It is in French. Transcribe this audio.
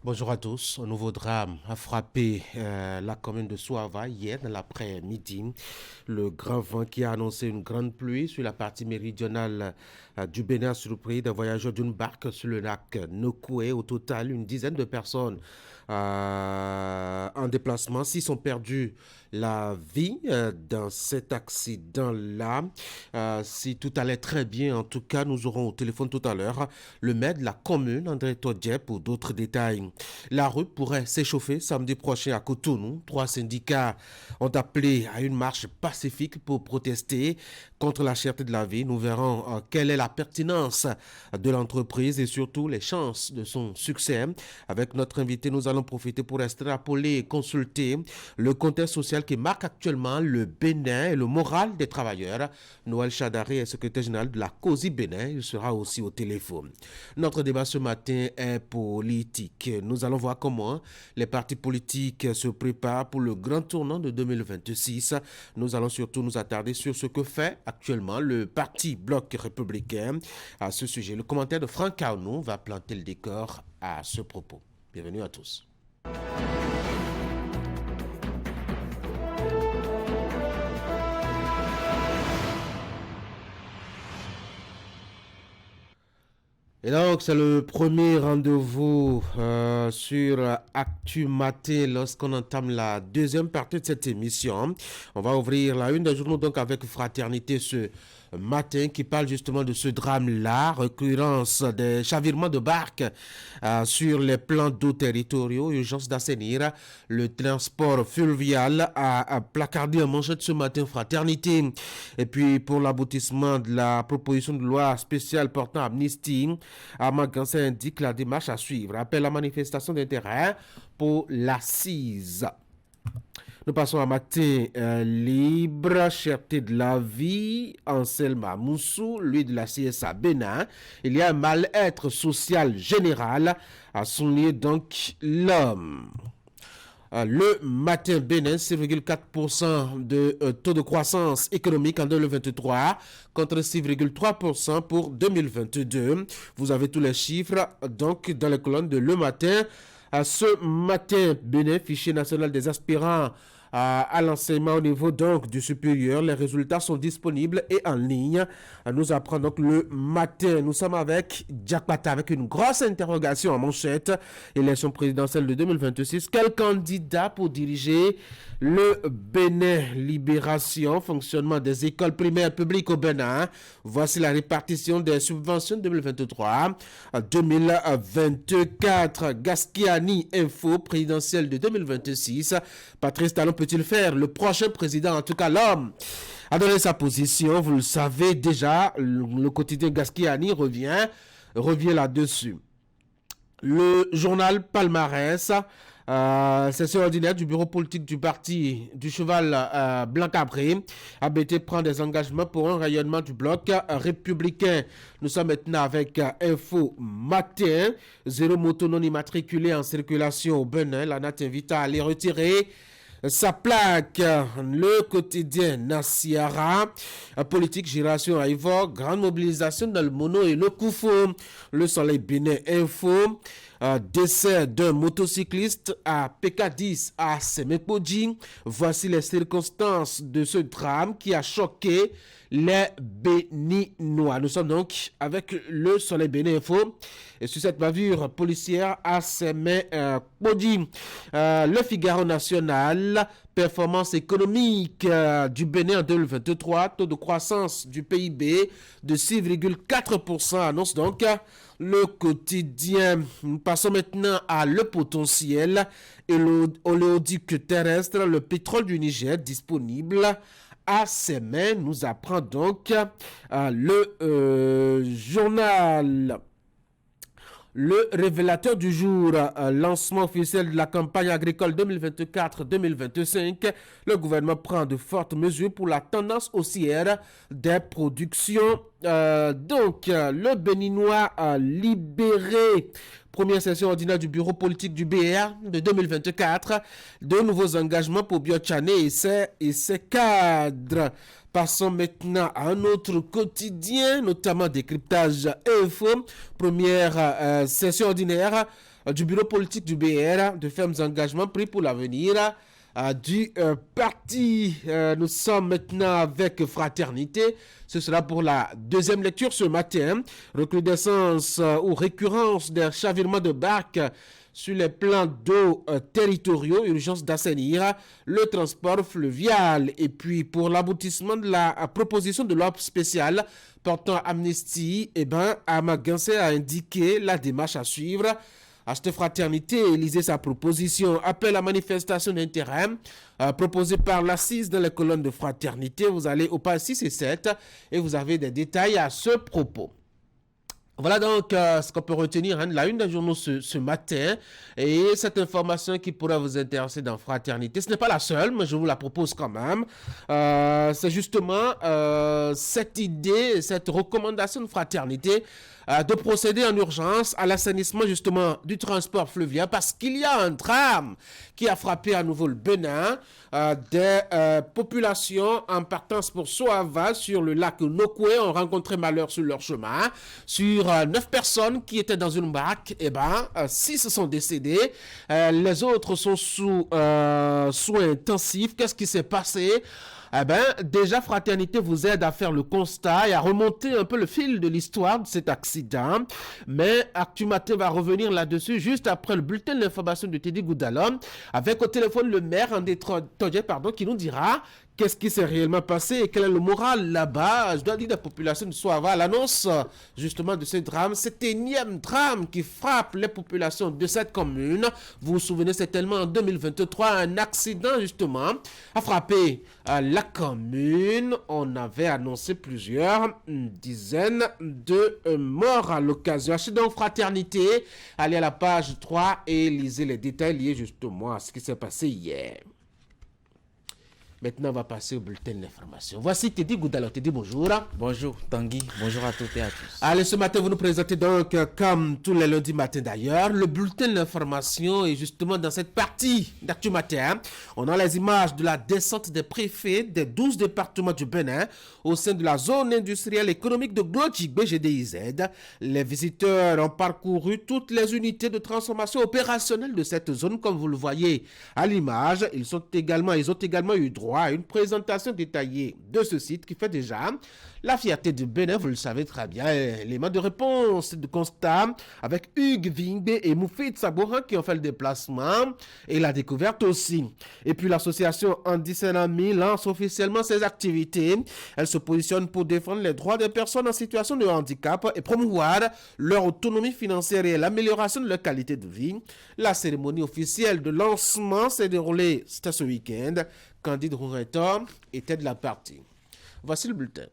Bonjour à tous. Un nouveau drame a frappé la commune de Souava hier dans l'après-midi. Le grand vent qui a annoncé une grande pluie sur la partie méridionale du Bénin a surpris des voyageurs d'une barque sur le lac Nokoué. Au total, une dizaine de personnes en déplacement. S'ils ont perdu la vie dans cet accident-là. Si tout allait très bien, en tout cas, nous aurons au téléphone tout à l'heure le maire de la commune, André Todje, pour d'autres détails. La rue pourrait s'échauffer samedi prochain à Cotonou. 3 syndicats ont appelé à une marche pacifique pour protester contre la cherté de la vie. Nous verrons quelle est la pertinence de l'entreprise et surtout les chances de son succès. Avec notre invité, nous allons profiter pour extrapoler et consulter le contexte social qui marque actuellement le Bénin et le moral des travailleurs. Noël Chadaré est secrétaire général de la COSI Bénin. Il sera aussi au téléphone. Notre débat ce matin est politique. Nous allons voir comment les partis politiques se préparent pour le grand tournant de 2026. Nous allons surtout nous attarder sur ce que fait actuellement le parti Bloc républicain à ce sujet. Le commentaire de Franck Arnaud va planter le décor à ce propos. Bienvenue à tous. Et donc, c'est le premier rendez-vous sur Actu Matin lorsqu'on entame la deuxième partie de cette émission. On va ouvrir la une des journaux donc avec Fraternité ce matin qui parle justement de ce drame-là, récurrence des chavirements de barques sur les plans d'eau territoriaux, urgence d'assainir le transport fluvial a placardé en manchette ce matin Fraternité. Et puis pour l'aboutissement de la proposition de loi spéciale portant amnistie, Amagansa indique la démarche à suivre. Appel à manifestation d'intérêt pour l'assise. Nous passons à matin libre, cherté de la vie, Anselme Moussou, lui de la CSA Bénin. Il y a un mal-être social général, à souligner donc l'homme. Le matin Bénin, 6,4% de taux de croissance économique en 2023 contre 6,3% pour 2022. Vous avez tous les chiffres donc dans les colonnes de Le Matin. Ce matin, Bénin, fichier national des aspirants à l'enseignement au niveau donc du supérieur. Les résultats sont disponibles et en ligne. Nous apprenons donc le matin. Nous sommes avec Diakpata avec une grosse interrogation en manchette. Élection présidentielle de 2026. Quel candidat pour diriger le Bénin? Libération, fonctionnement des écoles primaires publiques au Bénin. Voici la répartition des subventions 2023. 2024, Gaskiani Info présidentielle de 2026. Patrice Talon peut-il faire le prochain président? En tout cas, l'homme a donné sa position. Vous le savez déjà, le quotidien Gaskiani revient là-dessus. Le journal Palmarès, session ordinaire du bureau politique du parti du cheval Blanc-Cabré. ABT prend des engagements pour un rayonnement du bloc républicain. Nous sommes maintenant avec Info Matin. 0 moto non immatriculée en circulation au Bénin. L'ANAT invite à aller retirer sa plaque. Le quotidien Nassiara, politique, génération à Ivor, grande mobilisation dans le Mono et le Koufo. Le Soleil Bénin Info, décès d'un motocycliste à PK10 à Semepodji. Voici les circonstances de ce drame qui a choqué les Béninois. Nous sommes donc avec le Soleil Bénin Info et sur cette bavure policière à Semepodji. Le Figaro National, performance économique du Bénin en 2023, taux de croissance du PIB de 6,4%, annonce donc le quotidien. Nous passons maintenant à le potentiel et l'oléoduc terrestre, le pétrole du Niger disponible à ses mains, nous apprend donc le journal. Le révélateur du jour, lancement officiel de la campagne agricole 2024-2025. Le gouvernement prend de fortes mesures pour la tendance haussière des productions. Le Béninois libéré. Première session ordinaire du bureau politique du BR de 2024. De nouveaux engagements pour Biochane et ses cadres. Passons maintenant à un autre quotidien, notamment décryptage info. Première session ordinaire du bureau politique du BR, de fermes engagements pris pour l'avenir du parti. Nous sommes maintenant avec Fraternité. Ce sera pour la deuxième lecture ce matin. Recrudescence ou récurrence des chavirements de barques sur les plans d'eau territoriaux, urgence d'assainir le transport fluvial. Et puis pour l'aboutissement de la proposition de loi spéciale portant amnistie, Amaguensé a indiqué la démarche à suivre. À cette fraternité, lisez sa proposition. Appel à manifestation d'intérêt proposé par l'Assise dans les colonnes de Fraternité. Vous allez au page 6 et 7 et vous avez des détails à ce propos. Voilà donc ce qu'on peut retenir de la une des journaux ce matin. Et cette information qui pourrait vous intéresser dans Fraternité, ce n'est pas la seule, mais je vous la propose quand même. C'est justement cette idée, cette recommandation de Fraternité de procéder en urgence à l'assainissement justement du transport fluvial parce qu'il y a un drame qui a frappé à nouveau le Bénin. Des populations en partance pour Soava sur le lac Nokoué ont rencontré malheur sur leur chemin. Sur 9 personnes qui étaient dans une barque, 6 sont décédés. Les autres sont sous soins intensifs. Qu'est-ce qui s'est passé? Déjà, Fraternité vous aide à faire le constat et à remonter un peu le fil de l'histoire de cet accident. Mais Actu Matin va revenir là-dessus juste après le bulletin de l'information de Teddy Goudalon, avec au téléphone le maire André Todje, qui nous dira qu'est-ce qui s'est réellement passé et quel est le moral là-bas. Je dois dire, la population de Soava, l'annonce justement de ce drame, cet énième drame qui frappe les populations de cette commune. Vous vous souvenez certainement en 2023, un accident justement a frappé la commune. On avait annoncé plusieurs dizaines de morts à l'occasion. Achetez donc Fraternité, allez à la page 3 et lisez les détails liés justement à ce qui s'est passé hier. Maintenant, on va passer au bulletin de l'information. Voici Teddy Goudalon. Teddy, bonjour. Bonjour Tanguy, bonjour à toutes et à tous. Allez, ce matin, vous nous présentez donc, comme tous les lundis matins d'ailleurs, le bulletin de l'information. Et justement, dans cette partie d'Actu Matin, on a les images de la descente des préfets des 12 départements du Bénin au sein de la zone industrielle économique de Glodjigbe GDIZ. Les visiteurs ont parcouru toutes les unités de transformation opérationnelle de cette zone, comme vous le voyez à l'image. Ils ont également eu droit à une présentation détaillée de ce site qui fait déjà la fierté du Bénin, vous le savez très bien. Éléments de réponse, de constat avec Hugues Vingbe et Moufid Sabourin qui ont fait le déplacement et la découverte aussi. Et puis l'association Andy Senami lance officiellement ses activités. Elle se positionne pour défendre les droits des personnes en situation de handicap et promouvoir leur autonomie financière et l'amélioration de leur qualité de vie. La cérémonie officielle de lancement s'est déroulée ce week-end. Candide Rouretor était de la partie. Voici le bulletin.